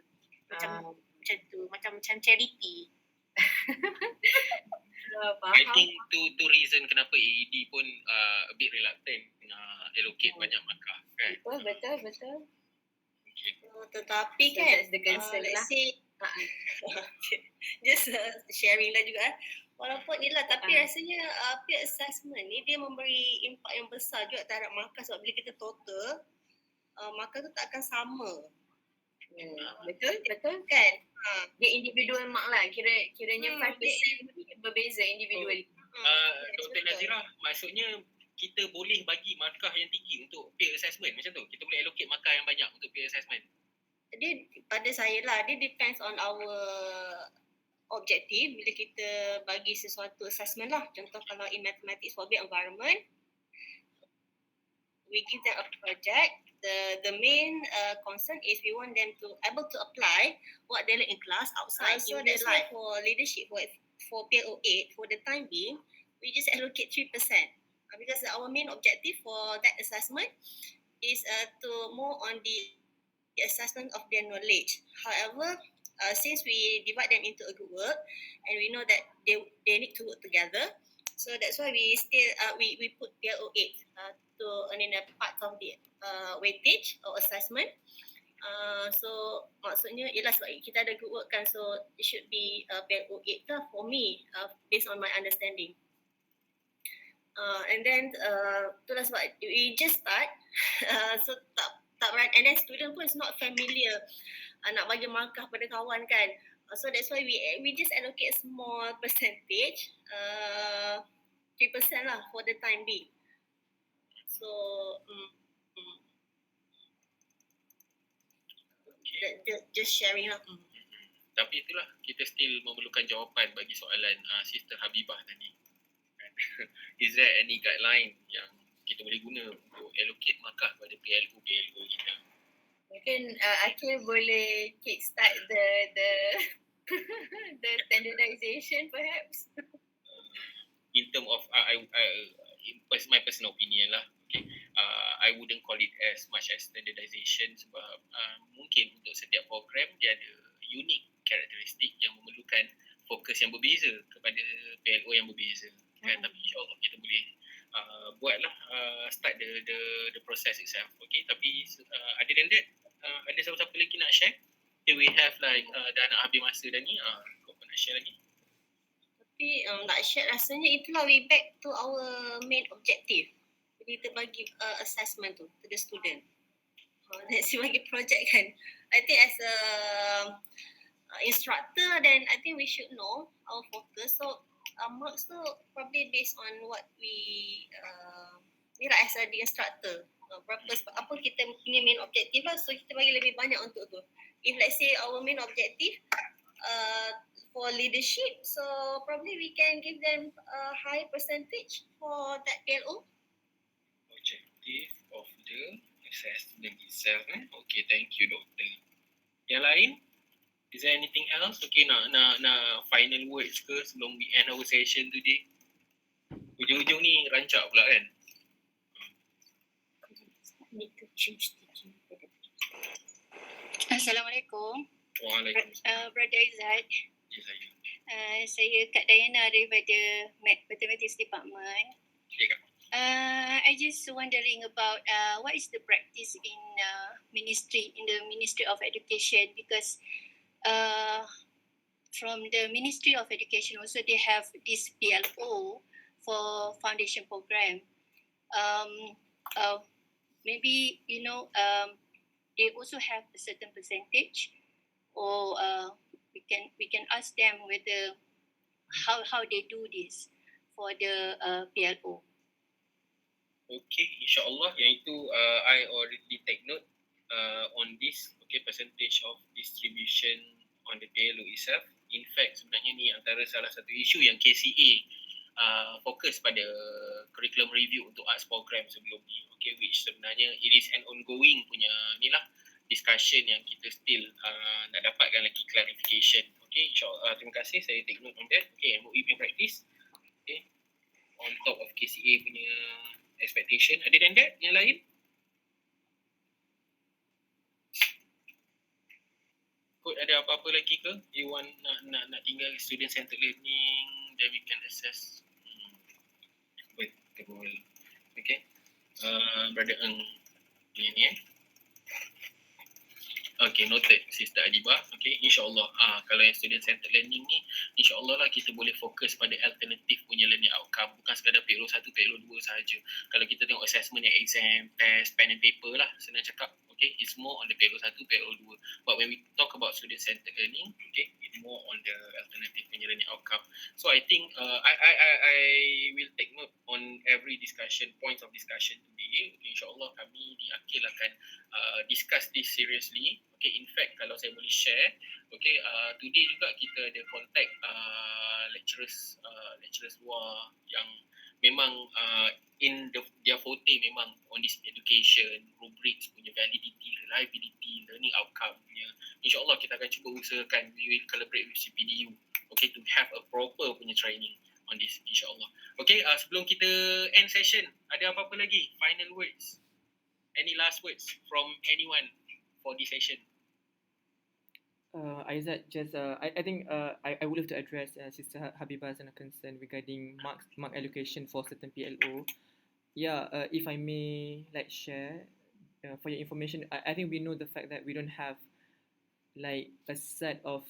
Macam macam tu, macam charity.
I think tu reason kenapa AED pun a bit reluctant allocate banyak markah kan.
Betul.
Okay.
Tetapi
So
kan,
that's the concern lah.
let's say, just sharing lah juga. Walaupun ni lah, tapi rasanya peer assessment ni dia memberi impak yang besar juga terhadap markah, sebab bila kita total, markah tu tak akan sama.
Betul kan? Dia individual mark lah. Kiranya 5% ni berbeza individually.
Dr. Nazira, maksudnya kita boleh bagi markah yang tinggi untuk peer assessment macam tu? Kita boleh allocate markah yang banyak untuk peer assessment?
Dia pada saya lah, dia depends on our objective bila kita bagi sesuatu assessment lah. Contoh kalau in mathematics for built environment, we give them a project. The main concern is we want them to able to apply what they learn in class outside in real life. For leadership, for PLO8, for the time being, we just allocate 3%. Because our main objective for that assessment is to more on the assessment of their knowledge. However, since we divide them into a group work and we know that they need to work together, so that's why we still we put PLO8 to in a part of the weightage or assessment. So maksudnya ialah sebab kita ada group work kan, so it should be PLO8 lah for me, based on my understanding. And then itulah sebab we just start, so tak right, and then student pun is not familiar nak bagi markah pada kawan kan, so that's why we just allocate small percentage, 3% lah for the time being. So just sharing lah.
Tapi itulah, kita still memerlukan jawapan bagi soalan Sister Habibah tadi. Is there any guideline yang kita boleh guna untuk allocate markah pada PLO kita?
Mungkin Akhil boleh kickstart the the standardization perhaps.
In term of my personal opinion lah, okay, I wouldn't call it as much as standardization sebab mungkin untuk setiap program dia ada unique karakteristik yang memerlukan fokus yang berbeza kepada PLO yang berbeza kan. Tapi insyaAllah kita boleh buatlah start the process itself. Okay, tapi other than that, ada siapa-siapa lagi nak share? Okay, we have like dah nak habis masa dah ni, kau pun nak share lagi?
Tapi nak share rasanya itulah we back to our main objective. Jadi kita bagi assessment tu to the student. Let's see bagi project kan. I think as a instructor, then I think we should know our focus. So marks tu probably based on what we ni lah as the instructor. Apa kita punya main objective lah, so kita bagi lebih banyak untuk tu. If let's say our main objective for leadership, so probably we can give them a high percentage for that PLO.
Objective of the assessment itself. Okay, thank you doktor. Yang lain? Is there anything else? Okay, nak final words ke sebelum we end our session today? Ujung-ujung ni rancak pula kan?
Assalamualaikum.
Waalaikumsalam.
Brother Izzat. Saya Kak Dayana daripada Mathematics Department.
Ya, Kak.
I just wondering about what is the practice in the Ministry of Education, because from the Ministry of Education also they have this PLO for foundation program. Maybe they also have a certain percentage, or we can ask them whether how they do this for the PLO.
Okay, insyaAllah yang itu I already take note on this, okay, percentage of distribution on the PLO itself. In fact, sebenarnya ni antara salah satu isu yang KCA fokus pada curriculum review untuk arts program sebelum ni, okay, which sebenarnya it is an ongoing punya ni lah discussion yang kita still nak dapatkan lagi clarification. Okay, insyaAllah, terima kasih, saya take note on that. Okay, MOE punya practice, okay, on top of KCA punya expectation. Other than that, yang lain? Kot ada apa-apa lagi ke? You want nak tinggal student centered learning, then we can assess. Betul. Okay. Brother Ng ni Okay, noted Sister Adibah. Okay, insyaAllah kalau yang student centered learning ni, insyaAllah lah kita boleh fokus pada alternatif punya learning outcome. Bukan sekadar PLO1, PLO2 sahaja. Kalau kita tengok assessment yang exam, test, pen and paper lah, senang cakap. Okay, it's more on the PLO1, PLO2. But when we talk about student centered learning, okay, it's more on the alternative punya learning outcome. So I think I will take note on every discussion, points of discussion today. Okay, insyaAllah kami di Akil akan discuss this seriously. Okay, in fact kalau saya boleh share, okay, today juga kita ada contact lecturers luar yang memang in their forte memang on this education, rubrics punya validity, reliability, learning outcome punya. InsyaAllah kita akan cuba usahakan, we will collaborate with CPDU, okay, to have a proper punya training on this, insyaAllah. Okay, sebelum kita end session, ada apa-apa lagi? Final words? Any last words from anyone for this session?
Aizat, just I think I would have to address Sister Habibah's concern regarding mark allocation for certain PLO. Yeah, if I may like share for your information, I think we know the fact that we don't have like a set of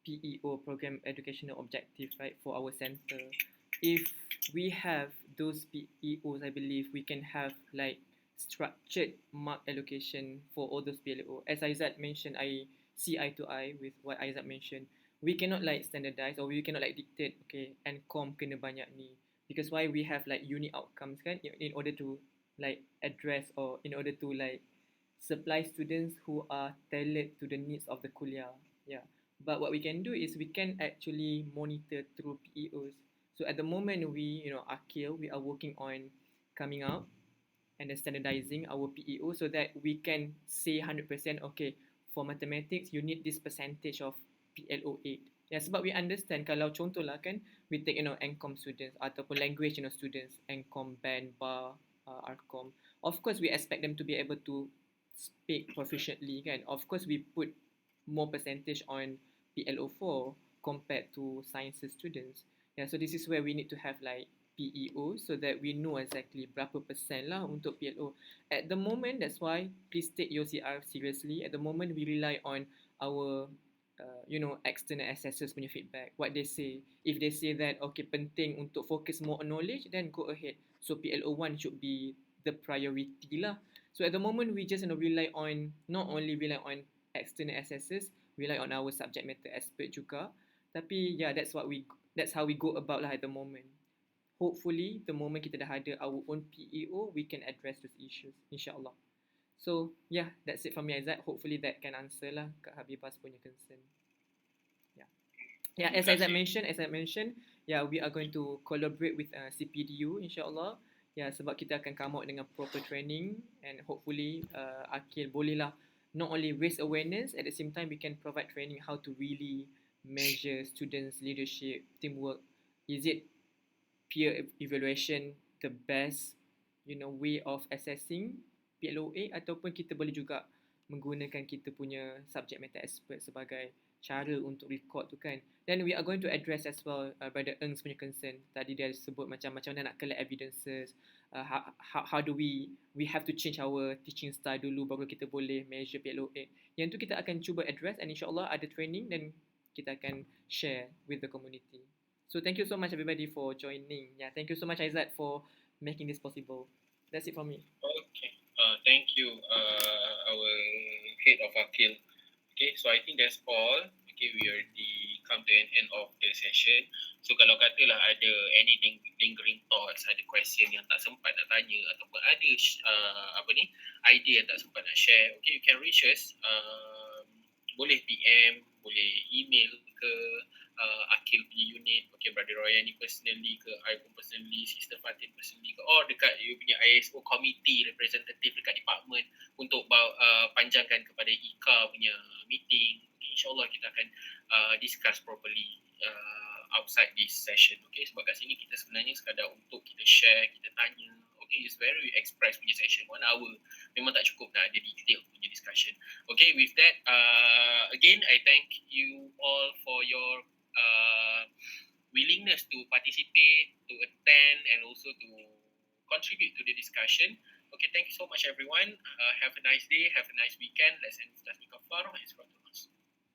PEO, program educational objective, right, for our center. If we have those PEOs, I believe we can have like structured mark allocation for all those PLO. As Aizat mentioned, I see eye to eye with what Aizat mentioned. We cannot like standardize, or we cannot like dictate, okay, NCOM kena banyak ni. Because why we have like unique outcomes kan, in order to like address, or in order to like supply students who are tailored to the needs of the kuliah. Yeah. But what we can do is we can actually monitor through PEOs. So at the moment we, Akil, we are working on coming out and then standardizing our PEO so that we can say 100%, okay, for mathematics you need this percentage of PLO8. Ya, sebab we understand kalau contohlah kan, we take NCOM students ataupun language students, NCOM, BAN, BAR, RCOM. Of course we expect them to be able to speak proficiently kan. Of course we put more percentage on PLO4 compared to sciences students. Yeah, so this is where we need to have like PEO so that we know exactly berapa persen lah untuk PLO. At the moment, that's why please take your CR seriously. At the moment, we rely on our external assessors punya feedback, what they say. If they say that, okay, penting untuk focus more on knowledge, then go ahead. So PLO1 should be the priority lah. So at the moment, we just not only rely on external assessors, rely on our subject matter expert juga. Tapi yeah, that's how we go about lah at the moment. Hopefully, the moment kita dah ada our own PEO, we can address those issues, insyaAllah. So, yeah, that's it from me, Aizat. Hopefully that can answer lah Kak Habibah's punya concern. Yeah, as I mentioned, yeah, we are going to collaborate with CPDU, insyaAllah. Yeah, sebab kita akan come out dengan proper training, and hopefully Akil boleh lah not only raise awareness, at the same time we can provide training how to really measure students' leadership, teamwork. Is it peer evaluation the best way of assessing PLO8, ataupun kita boleh juga menggunakan kita punya subject matter expert sebagai cara untuk record tu kan. Then we are going to address as well Brother Ng's punya concern. Tadi dia sebut macam mana nak collect evidences, how do we have to change our teaching style dulu baru kita boleh measure PLO8. Yang tu kita akan cuba address, and insyaAllah ada training dan kita akan share with the community. So thank you so much everybody for joining. Yeah, thank you so much Aizat for making this possible. That's it from me.
Okay. Thank you our head of Akil. Okay, so I think that's all. Okay, we already come to an end of the session. So kalau katalah ada any lingering thoughts, ada question yang tak sempat nak tanya, ataupun ada idea yang tak sempat nak share, okay, you can reach us. Boleh PM, boleh email ke Akil punya unit, okay, Brother Royani personally ke, I pun personally, Sister Fatin personally ke, or dekat you punya ISO committee representative dekat department untuk panjangkan kepada IKA punya meeting. Okay, InsyaAllah kita akan discuss properly outside this session. Okay, sebab kat sini kita sebenarnya sekadar untuk kita share, kita tanya, Okay, it's very express punya session. 1 hour memang tak cukup nak ada detail punya discussion. Okay, with that, again, I thank you all for your willingness to participate, to attend, and also to contribute to the discussion. Okay, thank you so much, everyone. Have a nice day. Have a nice weekend. Let's end this class.